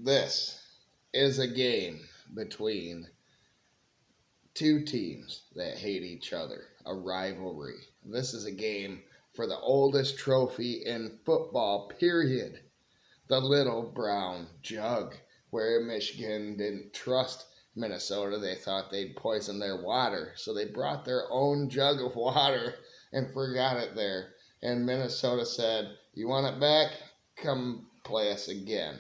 This is a game between two teams that hate each other, a rivalry. This is a game for the oldest trophy in football, period. The little brown jug, where Michigan didn't trust Minnesota. They thought they'd poison their water, so they brought their own jug of water and forgot it there. And Minnesota said, "You want it back? Come play us again."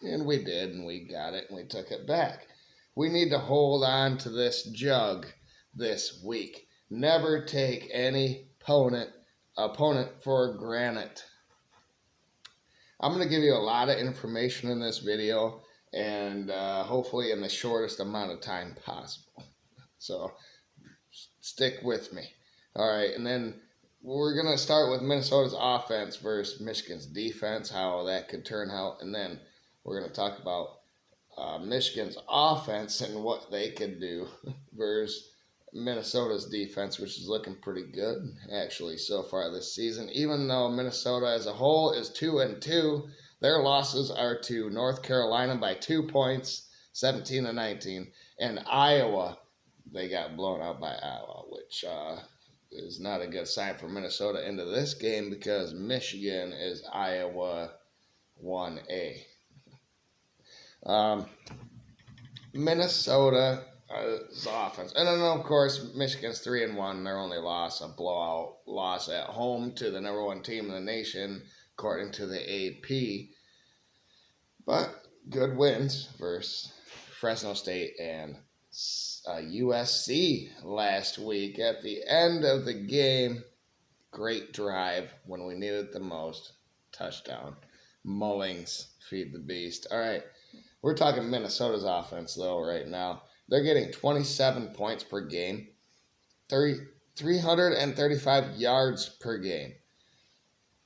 And we did, and we got it, and we took it back. We need to hold on to this jug this week. Never take any opponent for granted. I'm going to give you a lot of information in this video, and hopefully in the shortest amount of time possible. So stick with me. All right, and then we're going to start with Minnesota's offense versus Michigan's defense, how that could turn out, and then we're going to talk about Michigan's offense and what they could do versus Minnesota's defense, which is looking pretty good actually so far this season. Even though Minnesota as a whole is 2-2, their losses are to North Carolina by 2 points, 17-19, and Iowa. They got blown out by Iowa, which is not a good sign for Minnesota into this game because Michigan is Iowa 1A. Minnesota's offense. And then, of course, Michigan's 3-1. Their only loss, a blowout loss at home to the number one team in the nation, according to the AP. But good wins versus Fresno State and USC last week. At the end of the game, great drive when we needed it the most. Touchdown. Mullings, feed the beast. All right. We're talking Minnesota's offense, though, right now. They're getting 27 points per game, 335 yards per game.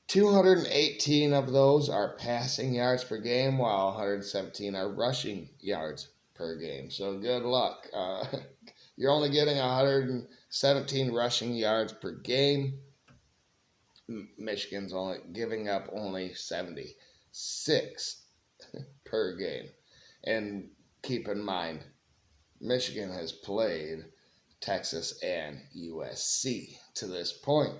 218 of those are passing yards per game, while 117 are rushing yards per game. So good luck. You're only getting 117 rushing yards per game. Michigan's only giving up only 76 per game. And keep in mind, Michigan has played Texas and USC to this point.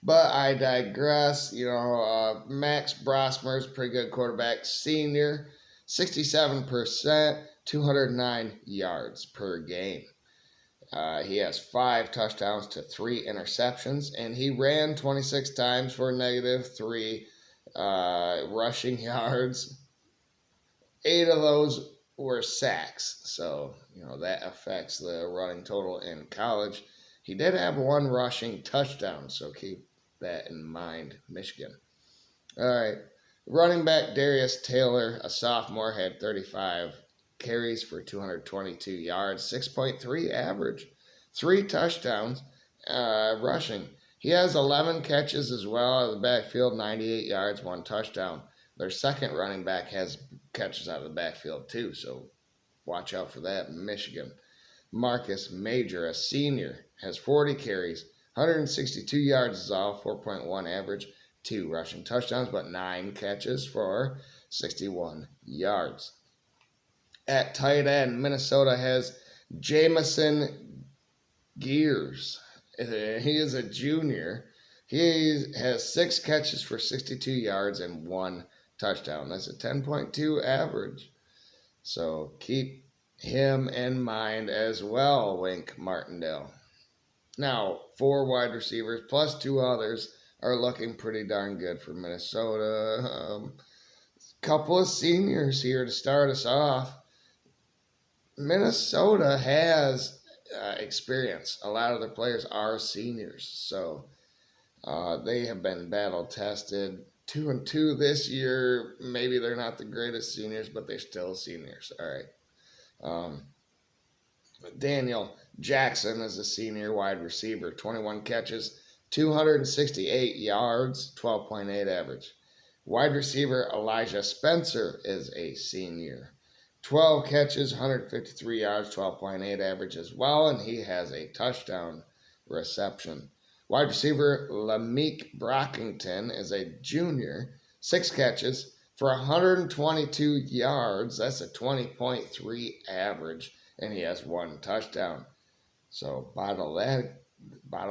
But I digress. Max Brosmer's a pretty good quarterback. Senior, 67%, 209 yards per game. He has 5 touchdowns to 3 interceptions, and he ran 26 times for -3 rushing yards. 8 of those were sacks, so that affects the running total in college. He did have 1 rushing touchdown, so keep that in mind, Michigan. All right, running back Darius Taylor, a sophomore, had 35 carries for 222 yards, 6.3 average, 3 touchdowns rushing. He has 11 catches as well out of the backfield, 98 yards, 1 touchdown. Their second running back has catches out of the backfield too, so watch out for that. Michigan. Marcus Major, a senior, has 40 carries, 162 yards is all, 4.1 average, 2 rushing touchdowns, but 9 catches for 61 yards. At tight end, Minnesota has Jamison Gears. He is a junior. He has 6 catches for 62 yards and 1 touchdown. That's a 10.2 average. So keep him in mind as well, Wink Martindale. Now, 4 wide receivers plus 2 others are looking pretty darn good for Minnesota. Couple of seniors here to start us off. Minnesota has experience. A lot of their players are seniors, so they have been battle tested. 2-2 this year. Maybe they're not the greatest seniors, but they're still seniors. All right. Daniel Jackson is a senior wide receiver. 21 catches, 268 yards, 12.8 average. Wide receiver Elijah Spencer is a senior. 12 catches, 153 yards, 12.8 average as well, and he has a touchdown reception. Wide receiver Lameek Brockington is a junior, 6 catches, for 122 yards. That's a 20.3 average, and he has 1 touchdown. So bottle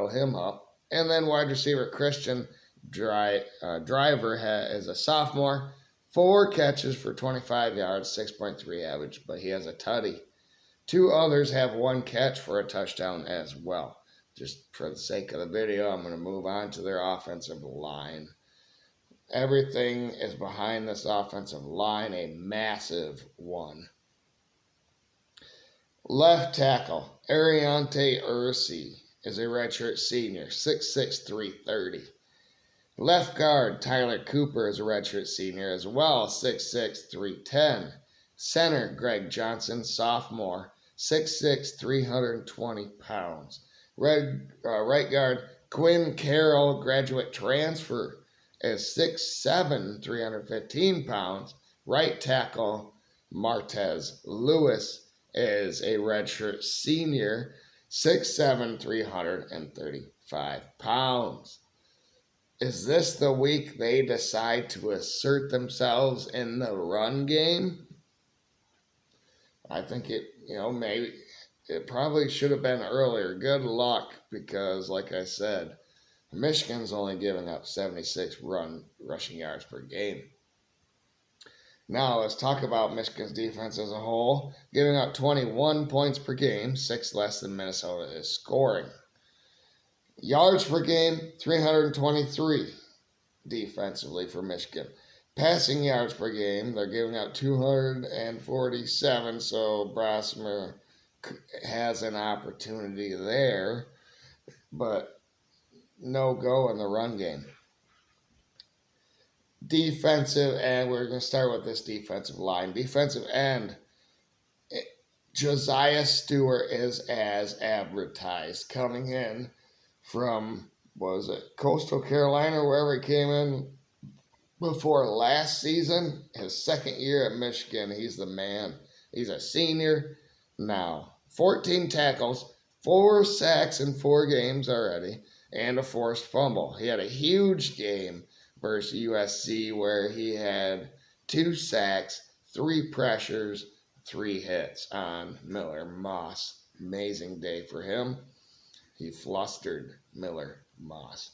him up. And then wide receiver Christian Driver is a sophomore, 4 catches for 25 yards, 6.3 average, but he has a tutty. 2 others have 1 catch for a touchdown as well. Just for the sake of the video, I'm going to move on to their offensive line. Everything is behind this offensive line, a massive one. Left tackle, Ariante Ursi is a redshirt senior, 6'6", 330. Left guard, Tyler Cooper is a redshirt senior as well, 6'6", 310. Center, Greg Johnson, sophomore, 6'6", 320 pounds. Right guard, Quinn Carroll, graduate transfer, is 6'7", 315 pounds. Right tackle, Martez Lewis is a redshirt senior, 6'7", 335 pounds. Is this the week they decide to assert themselves in the run game? I think maybe it probably should have been earlier. Good luck, because like I said, Michigan's only giving up 76 rushing yards per game. Now let's talk about Michigan's defense as a whole. Giving up 21 points per game, 6 less than Minnesota is scoring. Yards per game, 323 defensively for Michigan. Passing yards per game, they're giving up 247, so Brasmer has an opportunity there, but no go in the run game. Defensive end, we're going to start with this defensive line. Defensive end, Josiah Stewart is as advertised, coming in from, Coastal Carolina, or wherever he came in before last season. His second year at Michigan, he's the man. He's a senior now. 14 tackles, 4 sacks in 4 games already, and a forced fumble. He had a huge game versus USC where he had 2 sacks, 3 pressures, 3 hits on Miller Moss. Amazing day for him. He flustered Miller Moss.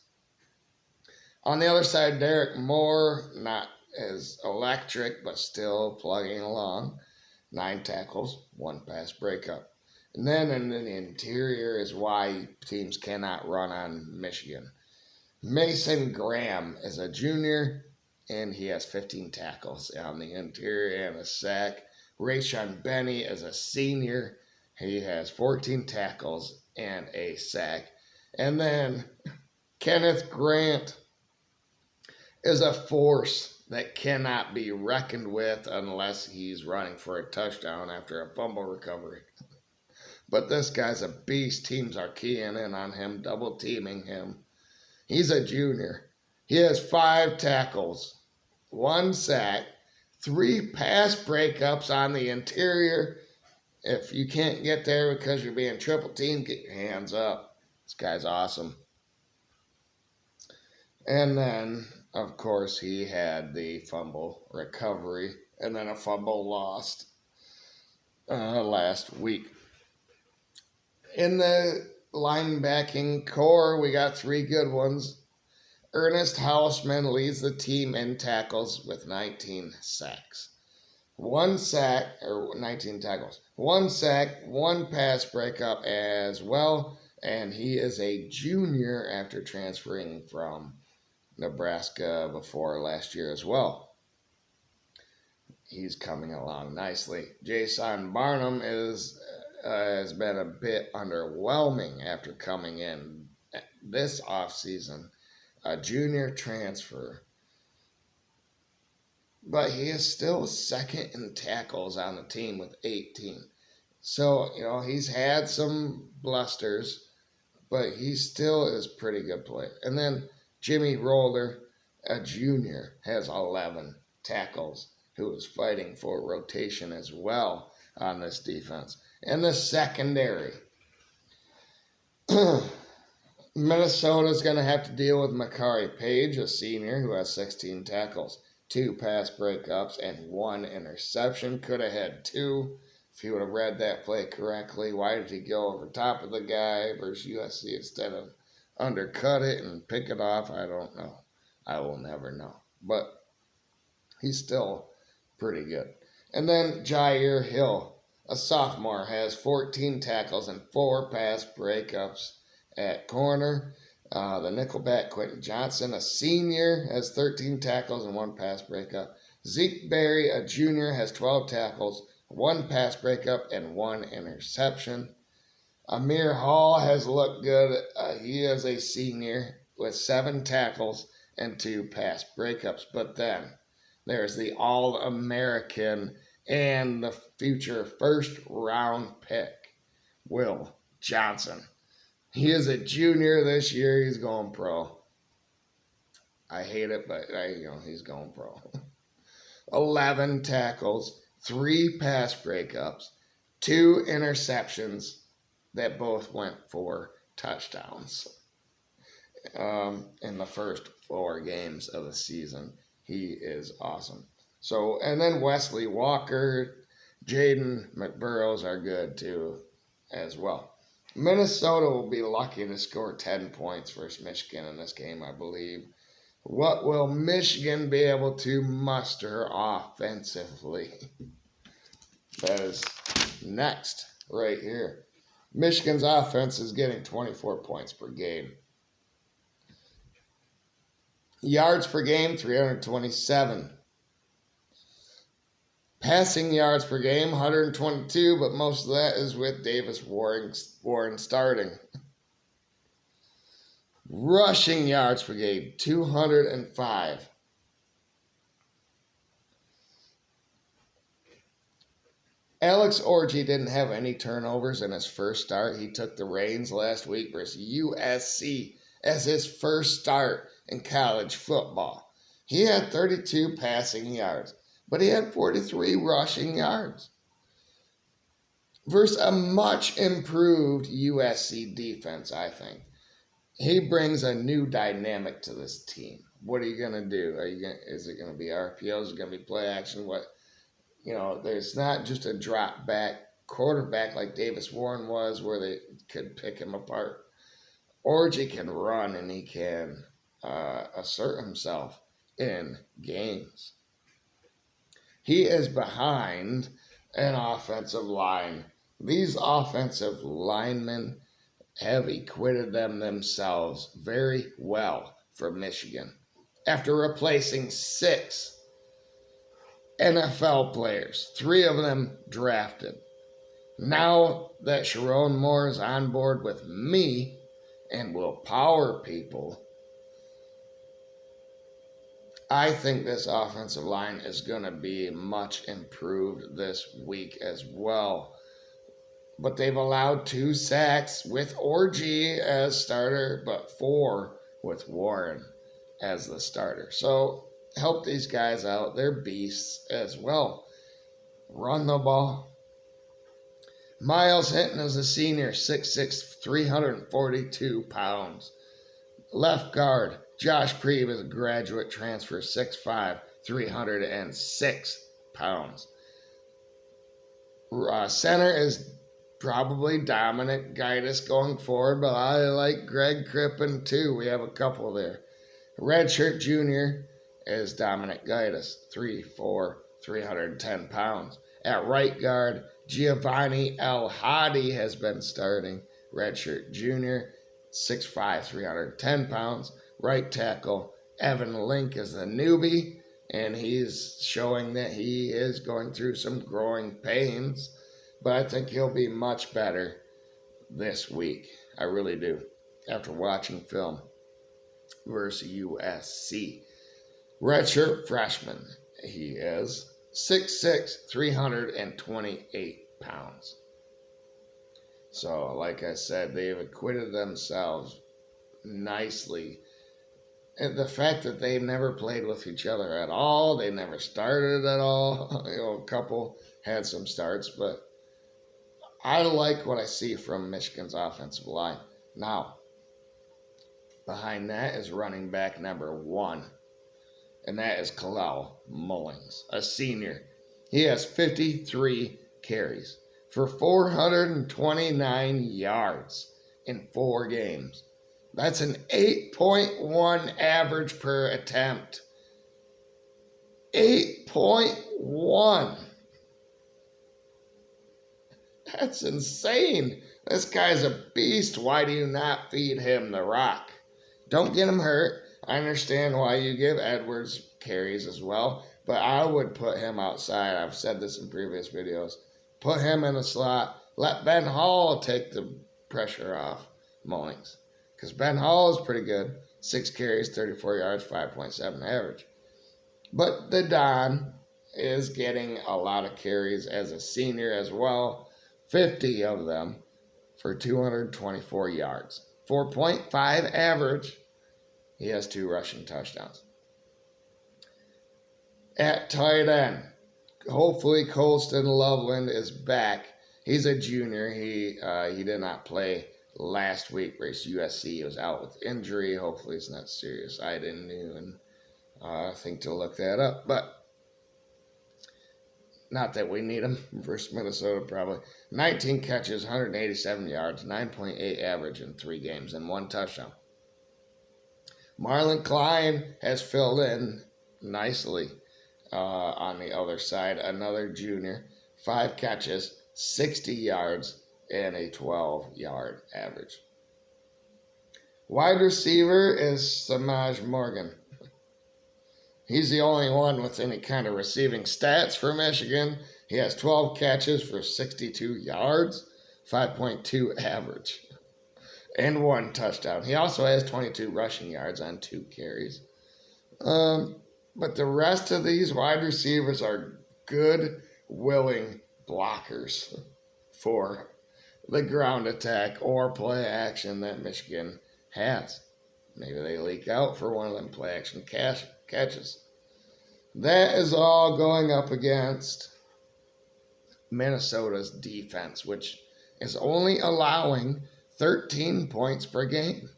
On the other side, Derek Moore, not as electric, but still plugging along. 9 tackles, 1 pass breakup. And then in the interior is why teams cannot run on Michigan. Mason Graham is a junior, and he has 15 tackles on the interior and a sack. Rayshon Benny is a senior. He has 14 tackles and a sack. And then Kenneth Grant is a force that cannot be reckoned with unless he's running for a touchdown after a fumble recovery. But this guy's a beast. Teams are keying in on him, double teaming him. He's a junior. He has 5 tackles, 1 sack, 3 pass breakups on the interior. If you can't get there because you're being triple teamed, get your hands up. This guy's awesome. And then, of course, he had the fumble recovery and then a fumble lost last week. In the linebacking core, we got 3 good ones. Ernest Hausman leads the team in tackles with 19 sacks. 1 sack, or 19 tackles. 1 sack, 1 pass breakup as well, and he is a junior after transferring from Nebraska before last year as well. He's coming along nicely. Jason Barnum has been a bit underwhelming after coming in this offseason, a junior transfer. But he is still second in tackles on the team with 18. So, he's had some blusters, but he still is a pretty good player. And then Jimmy Roller, a junior, has 11 tackles, who is fighting for rotation as well on this defense. And the secondary, Minnesota's going to have to deal with Makari Page, a senior, who has 16 tackles. 2 pass breakups, and 1 interception. Could have had 2 if he would have read that play correctly. Why did he go over top of the guy versus USC instead of undercut it and pick it off? I don't know. I will never know. But he's still pretty good. And then Jair Hill, a sophomore, has 14 tackles and 4 pass breakups at corner. The nickelback Quentin Johnson, a senior, has 13 tackles and 1 pass breakup. Zeke Berry, a junior, has 12 tackles, 1 pass breakup, and 1 interception. Amir Hall has looked good. He is a senior with 7 tackles and 2 pass breakups. But then there's the All-American and the future first-round pick, Will Johnson. He is a junior this year. He's going pro. I hate it, but he's going pro. 11 tackles, 3 pass breakups, 2 interceptions that both went for touchdowns in the first 4 games of the season. He is awesome. So, and then Wesley Walker, Jaden McBurrows are good too as well. Minnesota will be lucky to score 10 points versus Michigan in this game, I believe. What will Michigan be able to muster offensively? That is next right here. Michigan's offense is getting 24 points per game. Yards per game, 327. Passing yards per game, 122, but most of that is with Davis Warren starting. Rushing yards per game, 205. Alex Orji didn't have any turnovers in his first start. He took the reins last week versus USC as his first start in college football. He had 32 passing yards, but he had 43 rushing yards versus a much improved USC defense, I think. He brings a new dynamic to this team. What are you going to do? Is it going to be RPOs? Is it going to be play action? There's not just a drop back quarterback like Davis Warren was where they could pick him apart. Orji can run and he can assert himself in games. He is behind an offensive line. These offensive linemen have acquitted themselves very well for Michigan after replacing 6 NFL players, 3 of them drafted. Now that Sharon Moore is on board with me and will power people, I think this offensive line is going to be much improved this week as well. But they've allowed 2 sacks with Orji as starter, but 4 with Warren as the starter. So help these guys out. They're beasts as well. Run the ball. Miles Hinton is a senior, 6'6", 342 pounds. Left guard, Josh Preeb is a graduate transfer, 6'5", 306 pounds. Center is probably Dominic Gaitis going forward, but I like Greg Crippen too. We have a couple there. Redshirt junior is Dominic Gaitis, 3'4", 310 pounds. At right guard, Giovanni El Hadi has been starting. Redshirt junior, 6'5", 310 pounds. Right tackle, Evan Link is the newbie, and he's showing that he is going through some growing pains, but I think he'll be much better this week. I really do, after watching film versus USC. Redshirt freshman, he is 6'6", 328 pounds. So, like I said, they've acquitted themselves nicely. And the fact that they've never played with each other at all, they never started at all. A couple had some starts, but I like what I see from Michigan's offensive line. Now, behind that is running back number 1. and that is Kalal Mullings, a senior. He has 53 carries for 429 yards in 4 games. That's an 8.1 average per attempt. 8.1. That's insane. This guy's a beast. Why do you not feed him the rock? Don't get him hurt. I understand why you give Edwards carries as well, but I would put him outside. I've said this in previous videos. Put him in the slot. Let Ben Hall take the pressure off Mullings, because Ben Hall is pretty good. 6 carries, 34 yards, 5.7 average. But the Don is getting a lot of carries as a senior as well. 50 of them for 224 yards. 4.5 average. He has 2 rushing touchdowns. At tight end, hopefully Colston Loveland is back. He's a junior. He did not play last week versus USC. He was out with injury. Hopefully it's not serious. I didn't even think to look that up, but not that we need him versus Minnesota, probably. 19 catches, 187 yards, 9.8 average in 3 games, and 1 touchdown. Marlon Klein has filled in nicely on the other side. Another junior, 5 catches, 60 yards, and a 12-yard average. Wide receiver is Samaj Morgan. He's the only one with any kind of receiving stats for Michigan. He has 12 catches for 62 yards, 5.2 average, and 1 touchdown. He also has 22 rushing yards on 2 carries. But the rest of these wide receivers are good, willing blockers for the ground attack or play action that Michigan has. Maybe they leak out for one of them play action catches. That is all going up against Minnesota's defense, which is only allowing 13 points per game.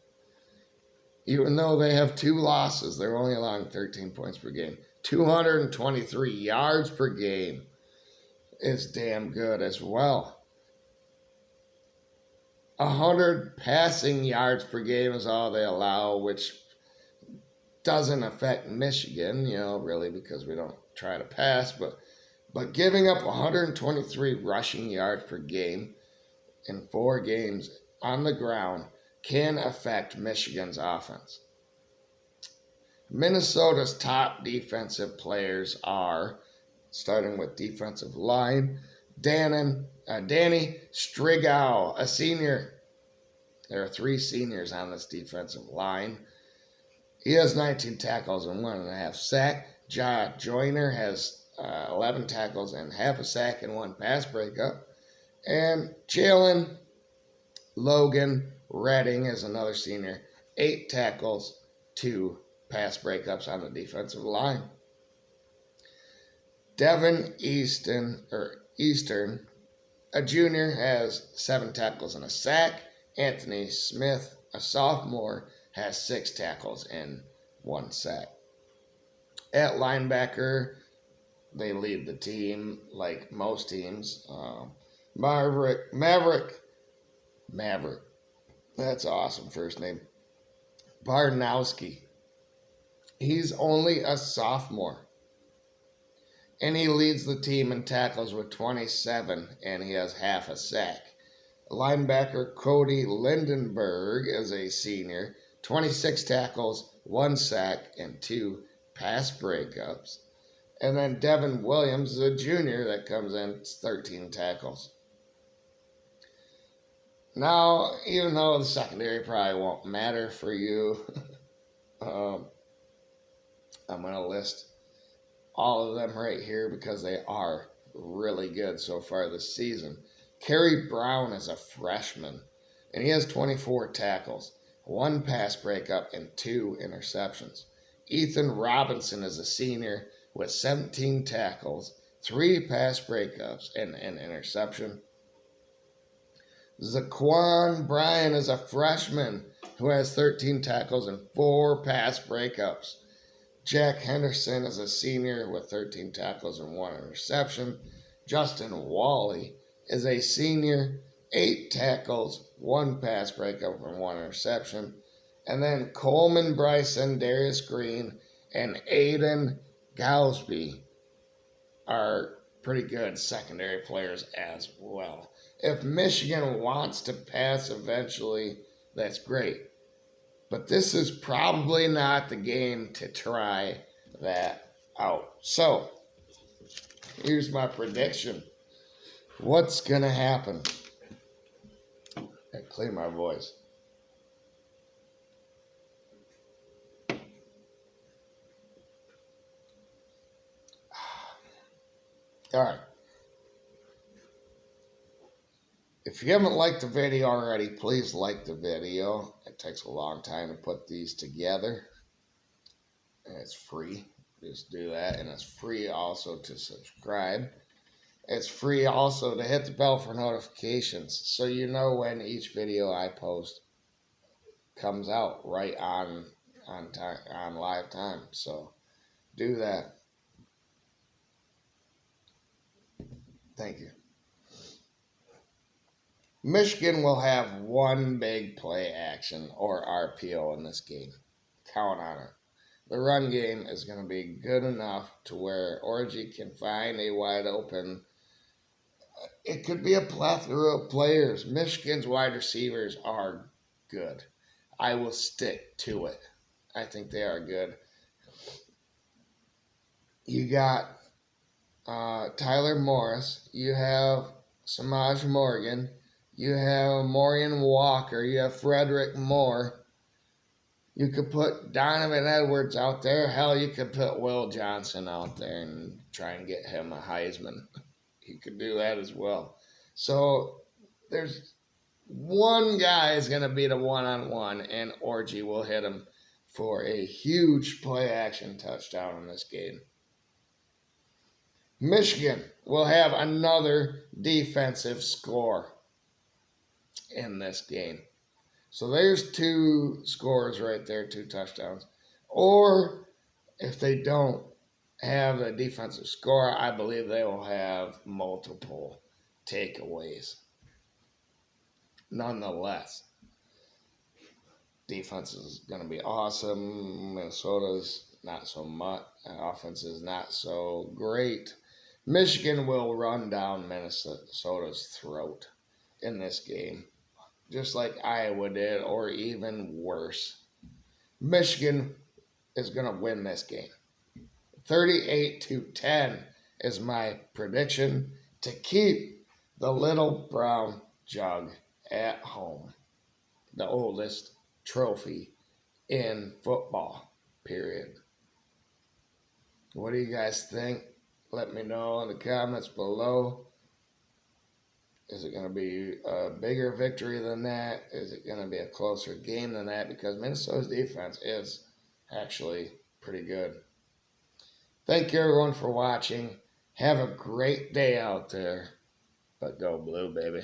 Even though they have 2 losses, they're only allowing 13 points per game. 223 yards per game is damn good as well. 100 passing yards per game is all they allow, which doesn't affect Michigan, really, because we don't try to pass, but giving up 123 rushing yards per game in 4 games on the ground can affect Michigan's offense. Minnesota's top defensive players are, starting with defensive line, Danny Strigow, a senior. There are 3 seniors on this defensive line. He has 19 tackles and 1.5 sacks. Ja Joyner has 11 tackles and half a sack and 1 pass breakup. And Jalen Logan Redding is another senior. 8 tackles, 2 pass breakups on the defensive line. Devin Easton, a junior, has 7 tackles and a sack. Anthony Smith, a sophomore, has 6 tackles and 1 sack. At linebacker, they lead the team like most teams. Maverick, that's awesome first name. Barnowski. He's only a sophomore. And he leads the team in tackles with 27, and he has half a sack. Linebacker Cody Lindenberg is a senior. 26 tackles, 1 sack, and 2 pass breakups. And then Devin Williams is a junior that comes in 13 tackles. Now, even though the secondary probably won't matter for you, I'm going to list all of them right here because they are really good so far this season. Kerry Brown is a freshman, and he has 24 tackles, 1 pass breakup, and 2 interceptions. Ethan Robinson is a senior with 17 tackles, 3 pass breakups, and an interception. Zaquan Bryan is a freshman who has 13 tackles and 4 pass breakups. Jack Henderson is a senior with 13 tackles and 1 interception. Justin Wally is a senior, 8 tackles, 1 pass breakup, and 1 interception. And then Coleman Bryson, Darius Green, and Aiden Gowsby are pretty good secondary players as well. If Michigan wants to pass eventually, that's great. But this is probably not the game to try that out. So, here's my prediction. What's going to happen? I clear my voice. All right. If you haven't liked the video already, please like the video. It takes a long time to put these together. And it's free. Just do that. And it's free also to subscribe. It's free also to hit the bell for notifications so you know when each video I post comes out right on time, on live time. So do that. Thank you. Michigan will have one big play action or RPO in this game. Count on it. The run game is going to be good enough to where Orgy can find a wide open. It could be a plethora of players. Michigan's wide receivers are good. I will stick to it. I think they are good. You got Tyler Morris. You have Samaj Morgan. You have Morian Walker. You have Frederick Moore. You could put Donovan Edwards out there. Hell, you could put Will Johnson out there and try and get him a Heisman. You could do that as well. So there's one guy is going to be the one-on-one, and Orgy will hit him for a huge play-action touchdown in this game. Michigan will have another defensive score in this game. So there's 2 scores right there, 2 touchdowns. Or if they don't have a defensive score, I believe they will have multiple takeaways. Nonetheless, defense is going to be awesome. Minnesota's not so much. Offense is not so great. Michigan will run down Minnesota's throat in this game, just like Iowa did, or even worse. Michigan is going to win this game. 38-10 is my prediction to keep the little brown jug at home. The oldest trophy in football, period. What do you guys think? Let me know in the comments below. Is it going to be a bigger victory than that? Is it going to be a closer game than that? Because Minnesota's defense is actually pretty good. Thank you, everyone, for watching. Have a great day out there. But go blue, baby.